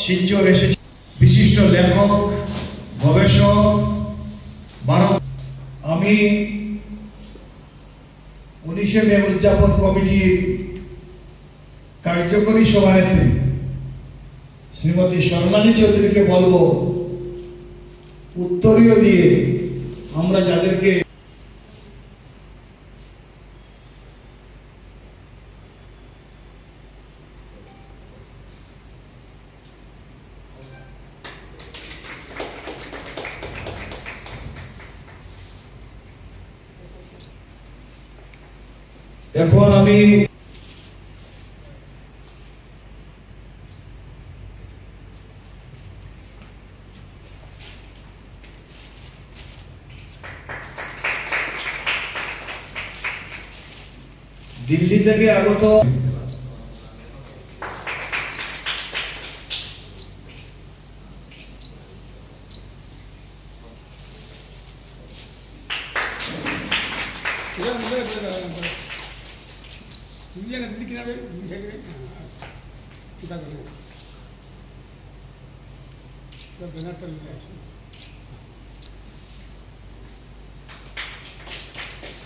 শিলচর এসেছে বিশিষ্ট লেখক গবেষক আমি 19শে মে উদযাপন কমিটির কার্যকরী সভাপতি শ্রীমতী স্বর্ণালী চৌধুরীকে বলবো উত্তরীয় দিয়ে আমরা যাদেরকে এখন আমি দিল্লি থেকে আগত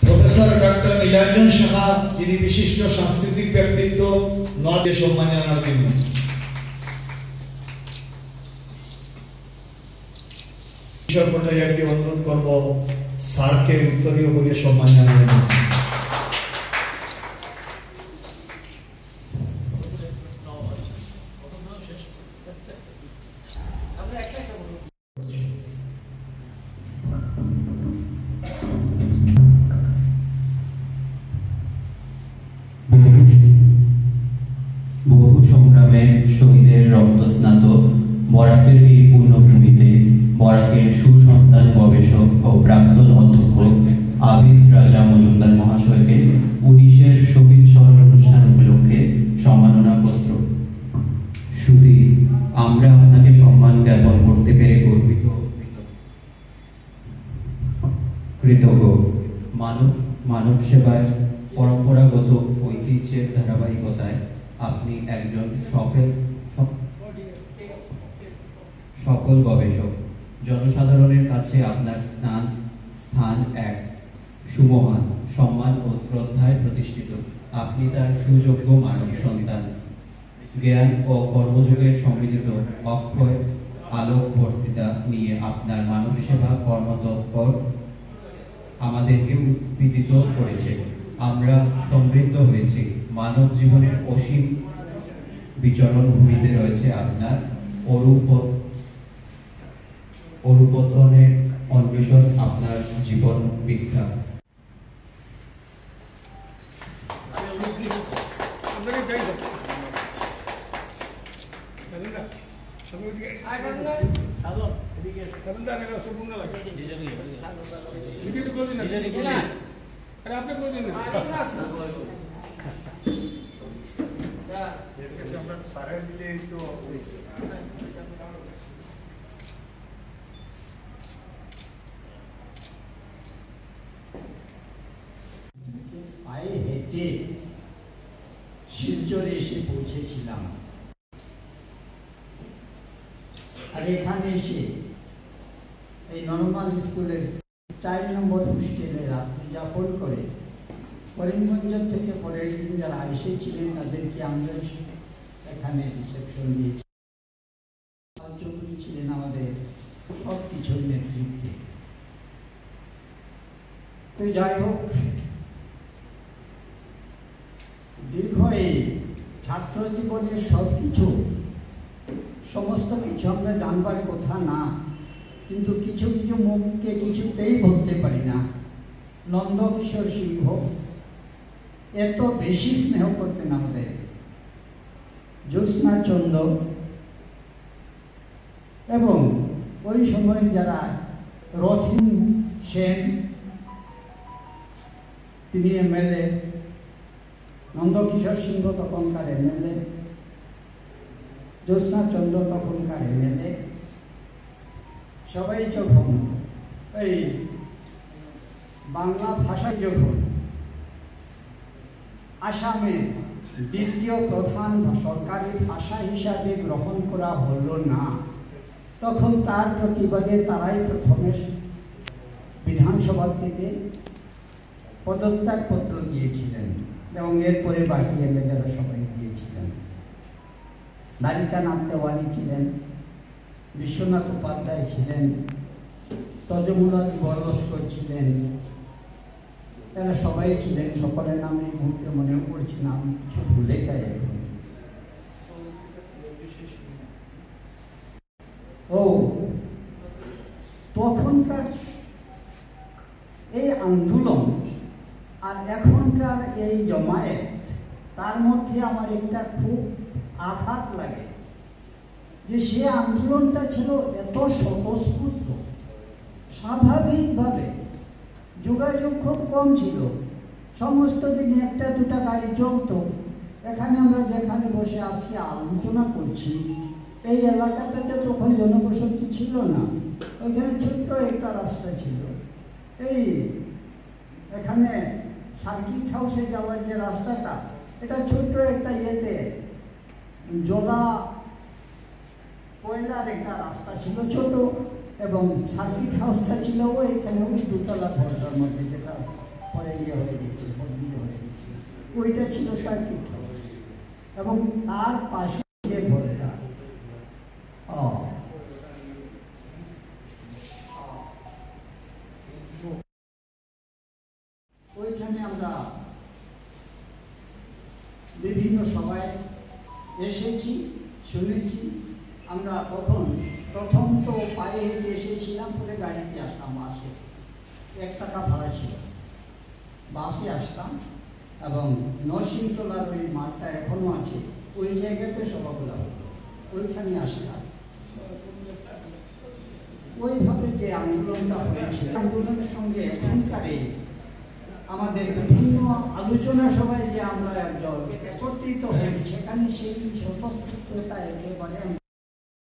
প্রফেসর ডক্টর নীলাঞ্জন সাহা, যিনি বিশিষ্ট সাংস্কৃতিক ব্যক্তিত্ব, নদে সম্মান জানানোর জন্য ঈশ্বর ভট্টাচার্যকে অনুরোধ করব স্যারকে উত্তরীয় বলে সম্মান জানানোর জন্য। বহু সংগ্রামের শহীদের রক্তস্নাত বরাকের এই পূর্ণভূমিতে বরাকের সুসন্তান গবেষক ও প্রাক্তন অধ্যক্ষ আবিদ রাজা মজুমদার মহাশয়কে 19-এর শহীদ স্মরণ অনুষ্ঠান উপলক্ষে সম্মাননা পত্র। শুধু আমরা আপনাকে সম্মান জ্ঞাপন করতে পেরে গর্বিত, কৃতজ্ঞ। মানব সেবায় পরম্পরাগত ঐতিহ্যের ধারাবাহিকতায় আপনি একজন সফল গবেষক। জনসাধারণের কাছে আপনার স্থান এক সুমহান সম্মান ও শ্রদ্ধায় প্রতিষ্ঠিত। আপনি তার সুযোগ্য মানব সন্তান। জ্ঞান ও কর্মযোগের সম্মিলিত অক্ষয় আলোকবর্তিতা নিয়ে আপনার মানব সেবা কর্মতৎপর আমাদেরকে উদ্দীপিত করেছে। আমরা সমৃদ্ধ হয়েছি। মানব জীবনের অসীম বিচরণ ভূমিতে রয়েছে আপনার অরূপতনের অন্বেষণ, আপনার জীবন ভিক্ষা। Sebentar, আপনি কই দিলেন আমরা সারা দিলে তো পায়ে হেঁটে শিলচরে এসে পৌঁছেছিলাম। আর এখানে এসে এই নরমাল স্কুলের 4 নম্বর হোস্টেলে রাত্রি যাপন করে করিমগঞ্জ থেকে পরের দিন যারা এসেছিলেন তাদেরকে আমরা এখানে রিসেপশন দিয়েছি। চৌধুরী ছিলেন আমাদের সব কিছুর নেতৃত্বে। তো যাই হোক, দীর্ঘ এই ছাত্র জীবনের সমস্ত কিছু আমরা জানবার কথা না, কিন্তু কিছু কিছু মুখকে কিছুতেই বলতে পারি না। নন্দকিশোর সিংহ এত বেশি স্নেহ করতেন আমাদের, জ্যোৎস্না চন্দ এবং ওই সময়ের যারা রথিন সেন, তিনি এমএলএ, নন্দকিশোর সিংহ তখনকার এমএলএ, জ্যোৎস্না চন্দ্র তখনকার এমএলএ, সবাই যখন এই বাংলা ভাষায় যখন আসামের দ্বিতীয় প্রধান সরকারি ভাষা হিসাবে গ্রহণ করা হলো না, তখন তার প্রতিবাদে তারাই প্রথমে বিধানসভা থেকে পদত্যাগপত্র দিয়েছিলেন এবং এরপরে বাকি এমএলএরা সবাই দিয়েছিলেন। দ্বারিকানাথ তেওয়ারি ছিলেন, বিশ্বনাথ উপাধ্যায় ছিলেন, তজমুলাদ বরলস্কর ছিলেন, এরা সবাই ছিলেন। সকলের নামে এই মুহূর্তে মনেও পড়ছি না, আমি কিছু ভুলে যাই এখন। ও তখনকার এই আন্দোলন আর এখনকার এই জমায়েত, তার মধ্যে আমার একটা খুব আঘাত লাগে যে সে আন্দোলনটা ছিল এত স্বতঃস্ফূর্ত, স্বাভাবিকভাবে যোগাযোগ খুব কম ছিল, সমস্ত দিনে 1-2টা গাড়ি চলতো। এখানে আমরা যেখানে বসে আজকে আলোচনা করছি, এই এলাকাটাতে তখন জনবসতি ছিল না, ওইখানে ছোট্ট একটা রাস্তা ছিল। এই এখানে সার্কিট হাউসে যাওয়ার যে রাস্তাটা, এটা ছোট্ট একটা ইয়েতে জলা কয়লার একটা রাস্তা ছিল ছোট, এবং সার্কিট হাউসটা ছিল ওইখানে ওই 2তলা ঘরটার মধ্যে, যেটা পরে ইয়ে হয়ে গেছে, বদলি হয়ে গেছে, ওইটা ছিল সার্কিট হাউস। এবং তার পাশে যে ঘরটা, ওইখানে আমরা বিভিন্ন সভায় এসেছি, শুনেছি। আমরা প্রথম তো পায়ে হেঁটে এসেছিলাম, পরে গাড়িতে আসতাম, বাসে 1 টাকা ভাড়া ছিল, বাসে আসতাম। এবং নরসিংতলার ওই মাঠটা এখনো আছে, ওই জায়গাতে সভাগুলো হতো, ওইখানে আসতাম। ওইভাবে যে আন্দোলনটা হয়েছে, আন্দোলনের সঙ্গে এখনকার আমাদের বিভিন্ন আলোচনা সভায় যে আমরা একজন একত্রিত হয়েছি, সেখানে সেই স্বতঃস্ফূর্ততা একেবারে